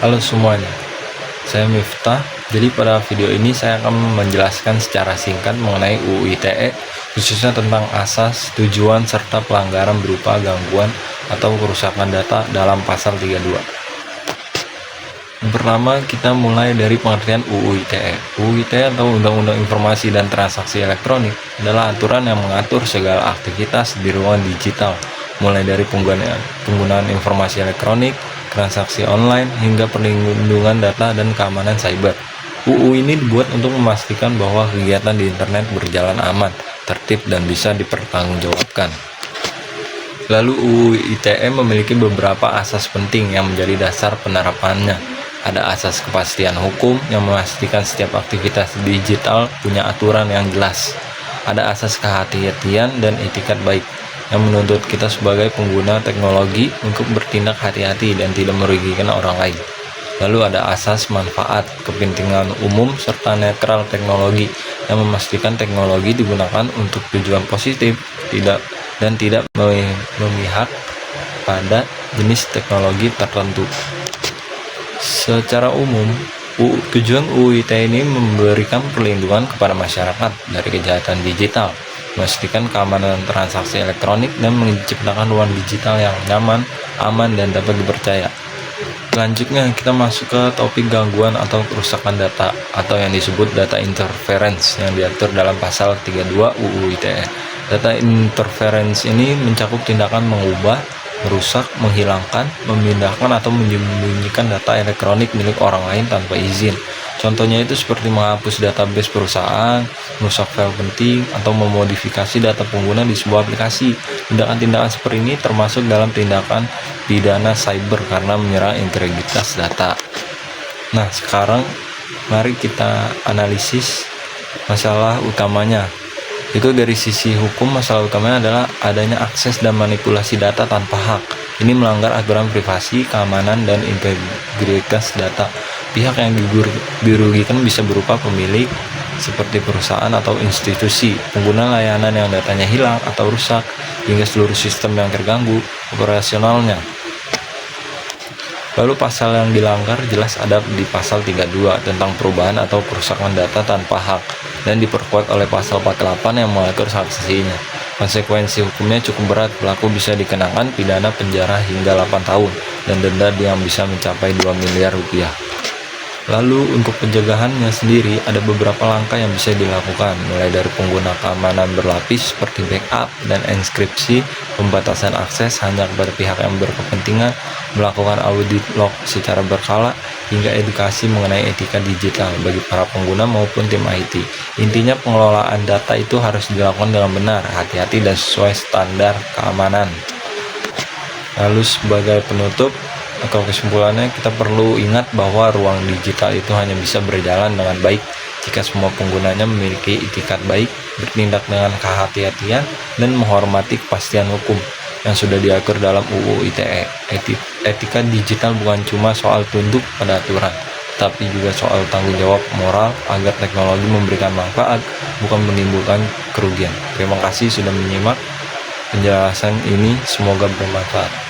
Halo semuanya, saya Miftah. Jadi pada video ini saya akan menjelaskan secara singkat mengenai UU ITE, khususnya tentang asas, tujuan, serta pelanggaran berupa gangguan atau kerusakan data dalam pasal 32. Yang pertama, kita mulai dari pengertian UU ITE. UU ITE atau Undang-Undang Informasi dan Transaksi Elektronik adalah aturan yang mengatur segala aktivitas di ruang digital, mulai dari penggunaan informasi elektronik, transaksi online, hingga perlindungan data dan keamanan cyber. UU ini dibuat untuk memastikan bahwa kegiatan di internet berjalan aman, tertib, dan bisa dipertanggungjawabkan. Lalu UU ITE memiliki beberapa asas penting yang menjadi dasar penerapannya. Ada asas kepastian hukum yang memastikan setiap aktivitas digital punya aturan yang jelas. Ada asas kehati-hatian dan etikat baik yang menuntut kita sebagai pengguna teknologi untuk bertindak hati-hati dan tidak merugikan orang lain. Lalu ada asas manfaat, kepentingan umum, serta netral teknologi yang memastikan teknologi digunakan untuk tujuan positif dan tidak memihak pada jenis teknologi tertentu. Secara umum, tujuan UU ITE ini memberikan perlindungan kepada masyarakat dari kejahatan digital, memastikan keamanan transaksi elektronik, dan menciptakan ruang digital yang nyaman, aman, dan dapat dipercaya. Selanjutnya kita masuk ke topik gangguan atau kerusakan data atau yang disebut data interference yang diatur dalam pasal 32 UU ITE. Data interference ini mencakup tindakan mengubah, merusak, menghilangkan, memindahkan, atau menyembunyikan data elektronik milik orang lain tanpa izin. Contohnya itu seperti menghapus database perusahaan, merusak file penting, atau memodifikasi data pengguna di sebuah aplikasi. Tindakan-tindakan seperti ini termasuk dalam tindakan pidana cyber karena menyerang integritas data. Nah, sekarang mari kita analisis masalah utamanya. Itu dari sisi hukum, masalah utamanya adalah adanya akses dan manipulasi data tanpa hak. Ini melanggar aturan privasi, keamanan, dan integritas data. Pihak yang dirugikan bisa berupa pemilik, seperti perusahaan atau institusi, pengguna layanan yang datanya hilang atau rusak, hingga seluruh sistem yang terganggu operasionalnya. Lalu pasal yang dilanggar jelas ada di pasal 32 tentang perubahan atau kerusakan data tanpa hak, dan diperkuat oleh pasal 48 yang mengatur sanksinya. Konsekuensi hukumnya cukup berat, pelaku bisa dikenakan pidana penjara hingga 8 tahun dan denda yang bisa mencapai 2 miliar rupiah. Lalu untuk pencegahannya sendiri ada beberapa langkah yang bisa dilakukan, mulai dari pengguna keamanan berlapis seperti backup dan enkripsi, pembatasan akses hanya kepada pihak yang berkepentingan, melakukan audit log secara berkala, hingga edukasi mengenai etika digital bagi para pengguna maupun tim IT. Intinya pengelolaan data itu harus dilakukan dengan benar, hati-hati, dan sesuai standar keamanan. Lalu sebagai penutup atau kesimpulannya, kita perlu ingat bahwa ruang digital itu hanya bisa berjalan dengan baik jika semua penggunanya memiliki etikat baik, bertindak dengan kehati-hatian, dan menghormati kepastian hukum yang sudah diatur dalam UU ITE. Etika digital bukan cuma soal tunduk pada aturan, tapi juga soal tanggung jawab moral agar teknologi memberikan manfaat, bukan menimbulkan kerugian. Terima kasih sudah menyimak penjelasan ini, semoga bermanfaat.